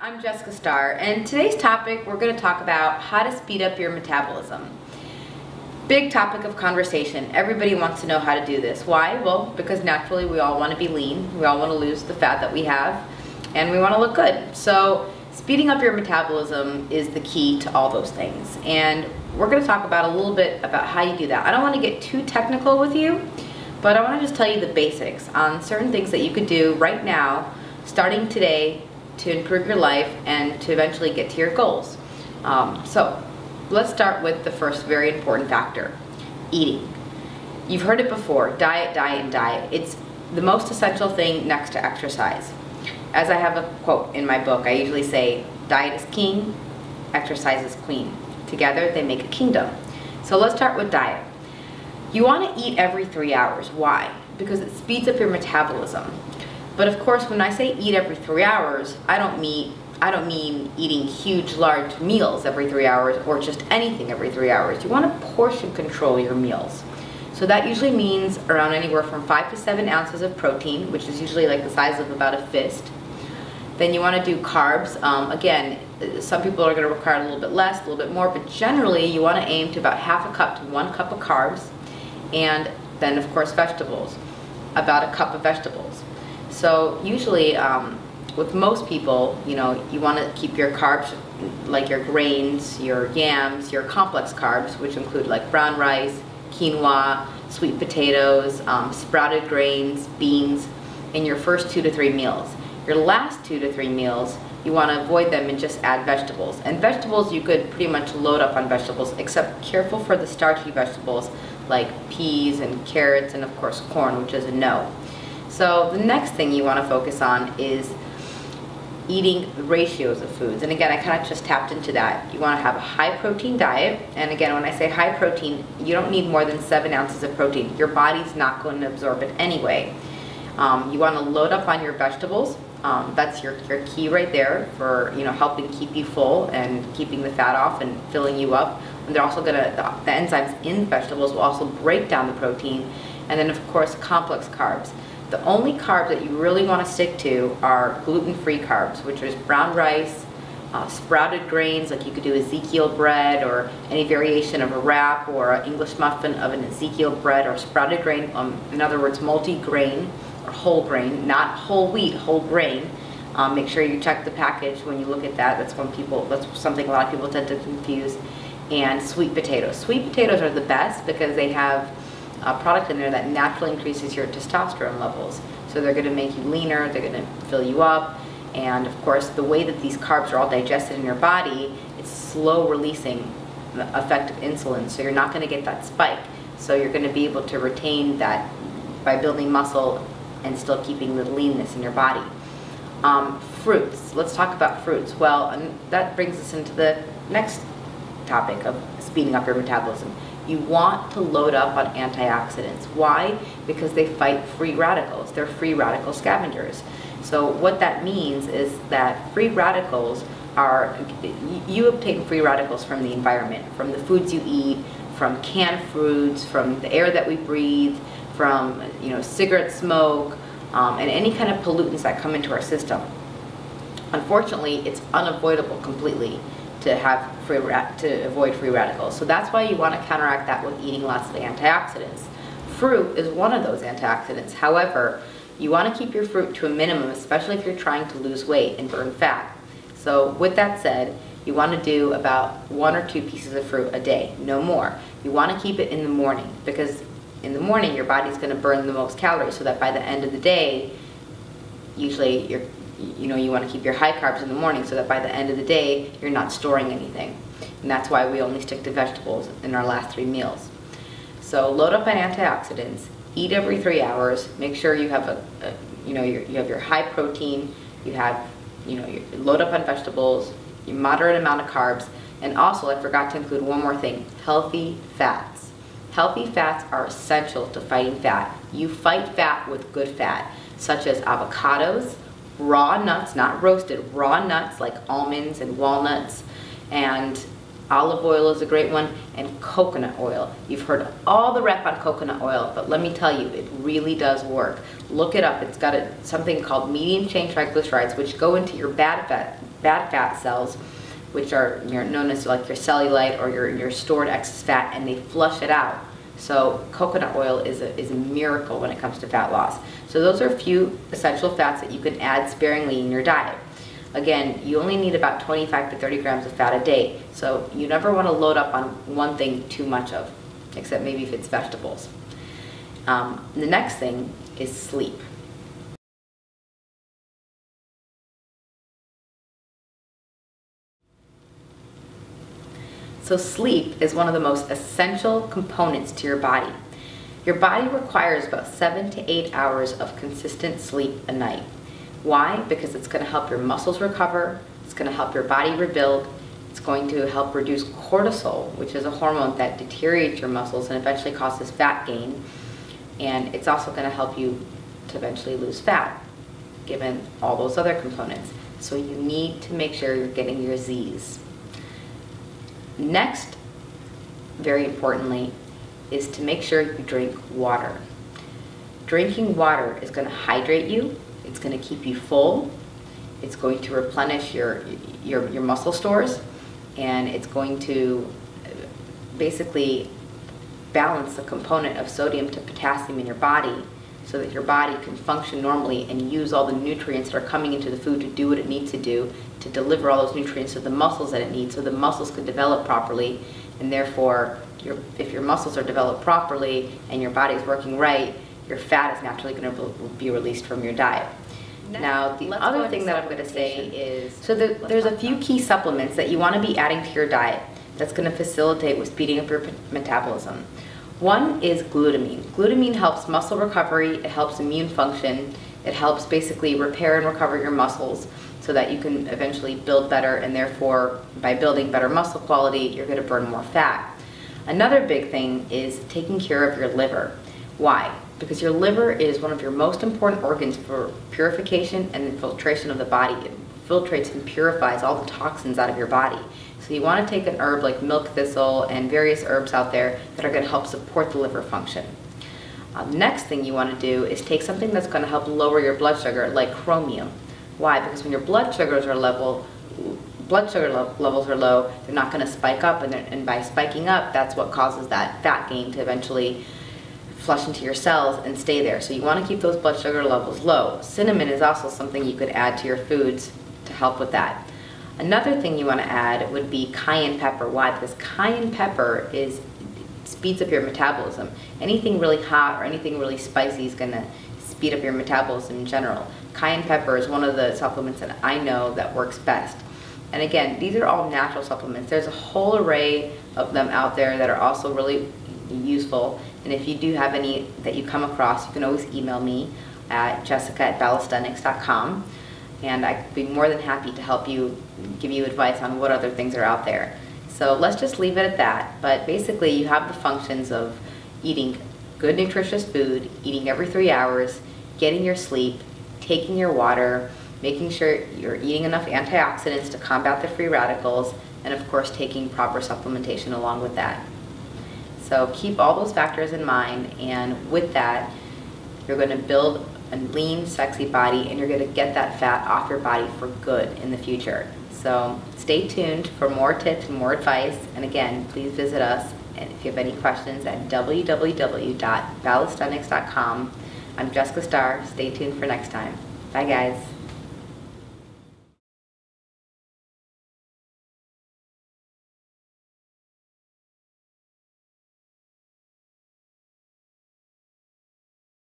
I'm Jessica Starr, and today's topic we're going to talk about how to speed up your metabolism. Big topic of conversation. Everybody wants to know how to do this. Why? Well, because naturally we all want to be lean, we all want to lose the fat that we have, and we want to look good. So speeding up your metabolism is the key to all those things, and we're going to talk about a little bit about how you do that. I don't want to get too technical with you, but I want to just tell you the basics on certain things that you could do right now, starting today, to improve your life and to eventually get to your goals. So let's start with the first very important factor, eating. You've heard it before, diet, diet, and diet. It's the most essential thing next to exercise. As I have a quote in my book, I usually say, diet is king, exercise is queen. Together they make a kingdom. So let's start with diet. You want to eat every 3 hours. Why? Because it speeds up your metabolism. But of course, when I say eat every 3 hours, I don't mean eating huge, large meals every 3 hours or just anything every 3 hours. You want to portion control your meals. So that usually means around anywhere from 5 to 7 ounces of protein, which is usually like the size of about a fist. Then you want to do carbs. Again, some people are going to require a little bit less, a little bit more, but generally you want to aim to about half a cup to 1 cup of carbs. And then of course vegetables, about a cup of vegetables. So usually with most people, you want to keep your carbs, like your grains, your yams, your complex carbs, which include like brown rice, quinoa, sweet potatoes, sprouted grains, beans, in your first 2 to 3 meals. Your last 2 to 3 meals, you want to avoid them and just add vegetables. And vegetables, you could pretty much load up on vegetables, except careful for the starchy vegetables like peas and carrots and of course corn, which is a no. So the next thing you want to focus on is eating the ratios of foods. And again, I kind of just tapped into that. You want to have a high protein diet. And again, when I say high protein, you don't need more than 7 ounces of protein. Your body's not going to absorb it anyway. You want to load up on your vegetables. That's your key right there for helping keep you full and keeping the fat off and filling you up. And they're also the enzymes in vegetables will also break down the protein. And then of course complex carbs. The only carbs that you really want to stick to are gluten-free carbs, which is brown rice, sprouted grains, like you could do Ezekiel bread or any variation of a wrap or an English muffin of an Ezekiel bread, or sprouted grain, in other words multi-grain or whole grain, not whole wheat, whole grain. Make sure you check the package when you look at that. That's something a lot of people tend to confuse. And sweet potatoes. Sweet potatoes are the best because they have a product in there that naturally increases your testosterone levels. So they're going to make you leaner, they're going to fill you up, and of course the way that these carbs are all digested in your body, it's slow releasing the effect of insulin, so you're not going to get that spike. So you're going to be able to retain that by building muscle and still keeping the leanness in your body. Fruits. Let's talk about fruits. Well, and that brings us into the next topic of speeding up your metabolism. You want to load up on antioxidants. Why? Because they fight free radicals. They're free radical scavengers. So what that means is that free radicals are, you obtain free radicals from the environment, from the foods you eat, from canned foods, from the air that we breathe, from cigarette smoke, and any kind of pollutants that come into our system. Unfortunately, it's unavoidable completely to avoid free radicals. So that's why you want to counteract that with eating lots of antioxidants. Fruit is one of those antioxidants. However, you want to keep your fruit to a minimum, especially if you're trying to lose weight and burn fat. So with that said, you want to do about 1 or 2 pieces of fruit a day, no more. You want to keep it in the morning, because in the morning your body's going to burn the most calories, so that by the end of the day, usually you want to keep your high carbs in the morning so that by the end of the day you're not storing anything. And that's why we only stick to vegetables in our last 3 meals. So load up on antioxidants, eat every 3 hours, make sure you have you have your high protein, you have you load up on vegetables, your moderate amount of carbs, and also I forgot to include one more thing, healthy fats. Healthy fats are essential to fighting fat. You fight fat with good fat, such as avocados, raw nuts, not roasted, raw nuts like almonds and walnuts, and Olive oil is a great one, and coconut oil. You've heard all the rep on coconut oil, but let me tell you, it really does work. Look it up. It's got something called medium chain triglycerides, which go into your bad fat cells, which are known as like your cellulite or your stored excess fat, and they flush it out. So coconut oil is a miracle when it comes to fat loss. So those are a few essential fats that you can add sparingly in your diet. Again, you only need about 25 to 30 grams of fat a day, so you never want to load up on one thing too much of, except maybe if it's vegetables. The next thing is sleep. So sleep is one of the most essential components to your body. Your body requires about 7 to 8 hours of consistent sleep a night. Why? Because it's going to help your muscles recover, it's going to help your body rebuild, it's going to help reduce cortisol, which is a hormone that deteriorates your muscles and eventually causes fat gain, and it's also going to help you to eventually lose fat, given all those other components. So you need to make sure you're getting your Z's. Next, very importantly, is to make sure you drink water. Drinking water is going to hydrate you. It's going to keep you full, it's going to replenish your muscle stores, and it's going to basically balance the component of sodium to potassium in your body so that your body can function normally and use all the nutrients that are coming into the food to do what it needs to do, to deliver all those nutrients to the muscles that it needs so the muscles can develop properly, and therefore if your muscles are developed properly and your body is working right, your fat is naturally going to be released from your diet. Now, the other thing that I'm going to say is, so there's a few key supplements that you want to be adding to your diet that's going to facilitate with speeding up your metabolism. One is glutamine. Glutamine helps muscle recovery, it helps immune function, it helps basically repair and recover your muscles so that you can eventually build better, and therefore by building better muscle quality, you're going to burn more fat. Another big thing is taking care of your liver. Why? Because your liver is one of your most important organs for purification and infiltration of the body. It filtrates and purifies all the toxins out of your body. So you want to take an herb like milk thistle and various herbs out there that are going to help support the liver function. Next thing you want to do is take something that's going to help lower your blood sugar, like chromium. Why? Because when your blood sugars are levels are low, they're not going to spike up, and by spiking up, that's what causes that fat gain to eventually flush into your cells and stay there. So you want to keep those blood sugar levels low. Cinnamon is also something you could add to your foods to help with that. Another thing you want to add would be cayenne pepper. Why? Because cayenne pepper speeds up your metabolism. Anything really hot or anything really spicy is going to speed up your metabolism in general. Cayenne pepper is one of the supplements that I know that works best. And again, these are all natural supplements. There's a whole array of them out there that are also really useful. And if you do have any that you come across, you can always email me at jessica@ballastenics.com, and I'd be more than happy to help you, give you advice on what other things are out there. So let's just leave it at that. But basically you have the functions of eating good nutritious food, eating every 3 hours, getting your sleep, taking your water, making sure you're eating enough antioxidants to combat the free radicals, and of course taking proper supplementation along with that. So keep all those factors in mind, and with that, you're going to build a lean, sexy body, and you're going to get that fat off your body for good in the future. So stay tuned for more tips and more advice, and again, please visit us, and if you have any questions, at www.ballastenics.com. I'm Jessica Starr. Stay tuned for next time. Bye guys.